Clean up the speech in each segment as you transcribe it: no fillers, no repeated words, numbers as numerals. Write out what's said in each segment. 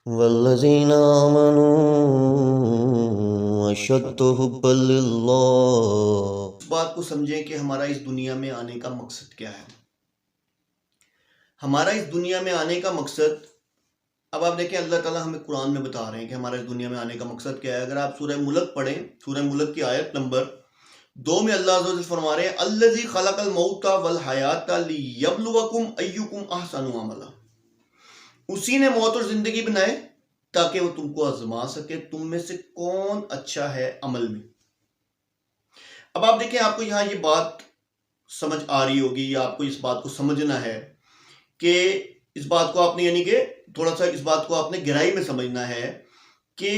والذین آمنوا اشد حبا للہ۔ اس بات کو سمجھیں کہ ہمارا اس دنیا میں آنے کا مقصد کیا ہے۔ ہمارا اس دنیا میں آنے کا مقصد، اب آپ دیکھیں اللہ تعالیٰ ہمیں قرآن میں بتا رہے ہیں کہ ہمارا اس دنیا میں آنے کا مقصد کیا ہے۔ اگر آپ سورہ ملک پڑھیں، سورہ ملک کی آیت نمبر 2 میں اللہ عز و جل فرما رہے ہیں الذی خلق الموت والحیات لیبلوکم ایکم احسن عملا، اسی نے موت اور زندگی بنائے تاکہ وہ تم کو آزما سکے تم میں سے کون اچھا ہے عمل میں۔ اب آپ دیکھیں، آپ کو یہاں یہ بات سمجھ آ رہی ہوگی یا آپ کو اس بات کو سمجھنا ہے کہ اس بات کو آپ نے یعنی کہ تھوڑا سا اس بات کو آپ نے گہرائی میں سمجھنا ہے کہ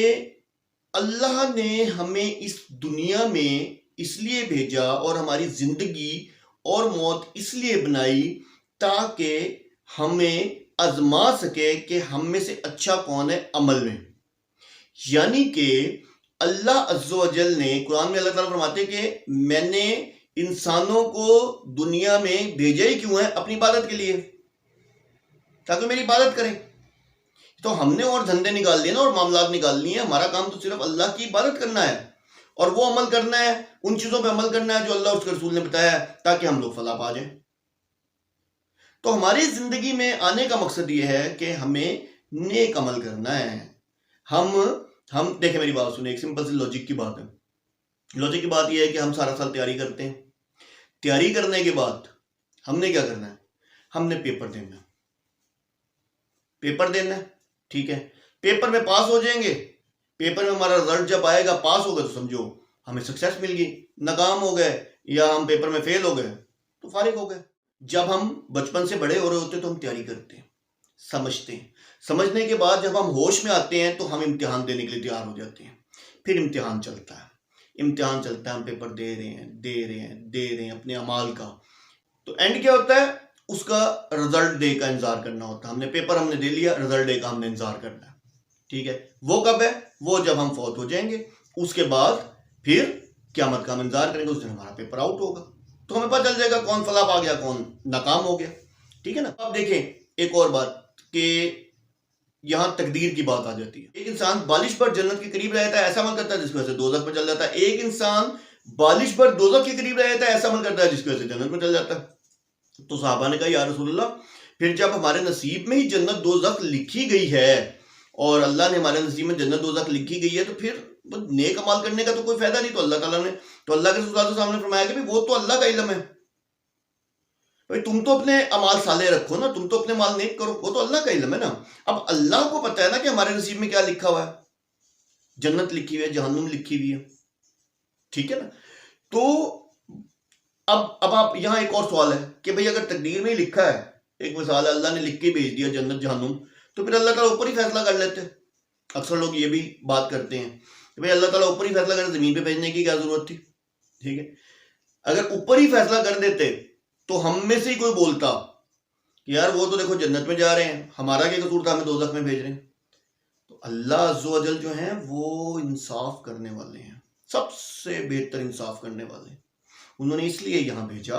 اللہ نے ہمیں اس دنیا میں اس لیے بھیجا اور ہماری زندگی اور موت اس لیے بنائی تاکہ ہمیں آزما سکے کہ ہم میں سے اچھا کون ہے عمل میں۔ یعنی کہ اللہ عز و جل نے قرآن میں اللہ تعالیٰ فرماتے کہ میں نے انسانوں کو دنیا میں بھیجا ہی کیوں ہے؟ اپنی عبادت کے لیے، تاکہ میری عبادت کریں۔ تو ہم نے اور دھندے نکال لیے نا اور معاملات نکال لیے ہیں، ہمارا کام تو صرف اللہ کی عبادت کرنا ہے اور وہ عمل کرنا ہے، ان چیزوں پہ عمل کرنا ہے جو اللہ اس کے رسول نے بتایا ہے تاکہ ہم لوگ فلاح پا جائیں۔ تو ہماری زندگی میں آنے کا مقصد یہ ہے کہ ہمیں نیک عمل کرنا ہے۔ ہم دیکھیں میری بات سنیں، ایک سمپل سی لاجک کی بات ہے۔ لاجک کی بات یہ ہے کہ ہم سارا سال تیاری کرتے ہیں، تیاری کرنے کے بعد ہم نے کیا کرنا ہے؟ ہم نے پیپر دینا ہے، پیپر دینا ہے، ٹھیک ہے۔ پیپر میں پاس ہو جائیں گے، پیپر میں ہمارا رزلٹ جب آئے گا پاس ہوگا تو سمجھو ہمیں سکسیس مل گئی، ناکام ہو گئے یا ہم پیپر میں فیل ہو گئے تو فارغ ہو گئے۔ جب ہم بچپن سے بڑے ہو رہے ہوتے تو ہم تیاری کرتے ہیں، سمجھتے ہیں، سمجھنے کے بعد جب ہم ہوش میں آتے ہیں تو ہم امتحان دینے کے لیے تیار ہو جاتے ہیں۔ پھر امتحان چلتا ہے، ہم پیپر دے رہے ہیں اپنے اعمال کا، تو اینڈ کیا ہوتا ہے؟ اس کا رزلٹ ڈے کا انتظار کرنا ہوتا ہے۔ ہم نے پیپر ہم نے دے لیا، رزلٹ ڈے کا ہم نے انتظار کرنا ہے، ٹھیک ہے۔ وہ کب ہے؟ وہ جب ہم فوت ہو جائیں گے، اس کے بعد پھر قیامت کا ہم انتظار کریں گے، اس دن ہمارا پیپر آؤٹ ہوگا تو ہمیں پتہ چل جائے گا کون فلاح پا گیا کون ناکام ہو گیا، ٹھیک ہے نا۔ اب دیکھیں ایک اور بات کہ یہاں تقدیر کی بات آ جاتی ہے۔ ایک انسان بالش پر جنت کے قریب رہتا ہے، ایسا عمل کرتا ہے جس کی وجہ سے دوزخ میں چل جاتا ہے۔ ایک انسان بالش پر دوزخ کے قریب رہتا ہے، ایسا عمل کرتا ہے جس کی وجہ سے جنت میں چل جاتا ہے۔ تو صحابہ نے کہا یا رسول اللہ، پھر جب ہمارے نصیب میں ہی جنت دوزخ لکھی گئی ہے اور اللہ نے ہمارے نصیب میں جنت دوزخ لکھی گئی ہے تو پھر نیک عمل کرنے کا تو کوئی فائدہ نہیں۔ تو اللہ تعالیٰ نے تو اللہ کے رسول صلی اللہ علیہ وسلم نے فرمایا کہ وہ تو اللہ کا علم ہے، بھائی تم تو اپنے اعمال صالح رکھو نا، تم تو اپنے مال نیک کرو، وہ تو اللہ کا علم ہے نا۔ اب اللہ کو پتہ ہے نا کہ ہمارے نصیب میں کیا لکھا ہوا ہے، جنت لکھی ہوئی ہے، جہنم لکھی ہوئی ہے، ٹھیک ہے نا۔ تو اب آپ یہاں ایک اور سوال ہے کہ بھئی اگر تقدیر میں ہی لکھا ہے، ایک مثال ہے اللہ نے لکھ کے بھیج دیا جنت جہنم، تو پھر اللہ تعالیٰ اوپر ہی فیصلہ کر لیتے۔ اکثر لوگ یہ بھی بات کرتے ہیں کہ بھئی اللہ تعالیٰ اوپر ہی فیصلہ کرے، زمین پہ بھیجنے کی کیا ضرورت تھی، ٹھیک ہے۔ اگر اوپر ہی فیصلہ کر دیتے تو ہم میں سے ہی کوئی بولتا کہ یار وہ تو دیکھو جنت میں جا رہے ہیں، ہمارا کیا قصور تھا ہمیں دوزخ میں بھیج رہے ہیں۔ تو اللہ عز و جل جو ہیں وہ انصاف کرنے والے ہیں، سب سے بہتر انصاف کرنے والے ہیں۔ انہوں نے اس لیے یہاں بھیجا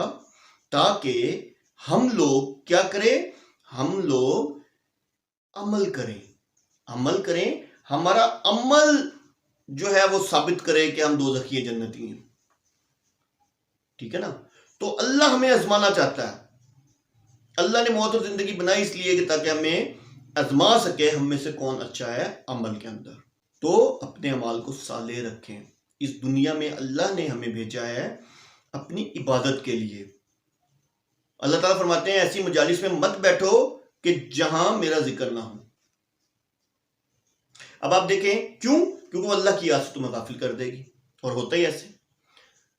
تاکہ ہم لوگ کیا کریں؟ ہم لوگ عمل کریں، ہمارا عمل جو ہے وہ ثابت کرے کہ ہم دوزخی ہیں جنتی ہیں، ٹھیک ہے نا۔ تو اللہ ہمیں آزمانا چاہتا ہے، اللہ نے موت اور زندگی بنائی اس لیے کہ تاکہ ہمیں آزما سکے ہم میں سے کون اچھا ہے عمل کے اندر۔ تو اپنے اعمال کو صالح رکھیں۔ اس دنیا میں اللہ نے ہمیں بھیجا ہے اپنی عبادت کے لیے۔ اللہ تعالیٰ فرماتے ہیں ایسی مجالس میں مت بیٹھو کہ جہاں میرا ذکر نہ ہو۔ اب آپ دیکھیں کیوں؟ کیونکہ وہ اللہ کی یاد سے تمہیں غافل کر دے گی، اور ہوتا ہی ایسے۔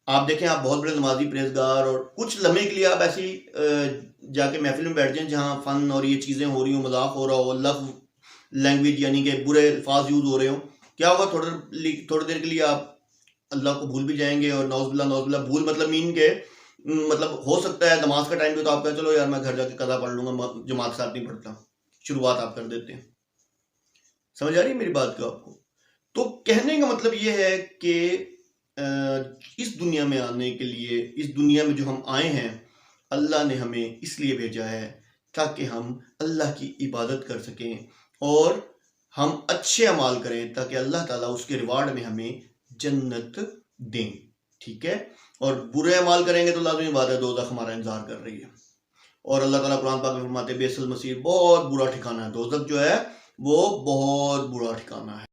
آپ دیکھیں آپ بہت بڑے نمازی پرہیزگار اور کچھ لمحے کے لیے آپ ایسی جا کے محفل میں بیٹھ جائیں جہاں فن اور یہ چیزیں ہو رہی ہوں، مذاق ہو رہا ہو، لفظ لینگویج یعنی کہ برے الفاظ یوز ہو رہے ہوں، کیا ہوگا؟ تھوڑی دیر کے لیے آپ اللہ کو بھول بھی جائیں گے، اور نعوذ باللہ بھول مطلب مین کے مطلب ہو سکتا ہے نماز کا ٹائم بھی تو آپ کہیں چلو یار میں گھر جا کے قضا پڑھ لوں گا، جماعت کے ساتھ نہیں پڑھتا، شروعات آپ کر دیتے ہیں۔ سمجھ آ رہی ہے میری بات کو آپ کو؟ تو کہنے کا مطلب یہ ہے کہ اس دنیا میں آنے کے لیے، اس دنیا میں جو ہم آئے ہیں اللہ نے ہمیں اس لیے بھیجا ہے تاکہ ہم اللہ کی عبادت کر سکیں اور ہم اچھے اعمال کریں تاکہ اللہ تعالیٰ اس کے ریوارڈ میں ہمیں جنت دیں، ٹھیک ہے؟ اور برے اعمال کریں گے تو لازمی بات ہے دوزخ ہمارا انتظار کر رہی ہے۔ اور اللہ تعالیٰ قرآن پاک میں فرماتے ہیں بئس المصیر، بہت برا ٹھکانہ ہے دوزخ جو ہے وہ بہت برا ٹھکانہ ہے۔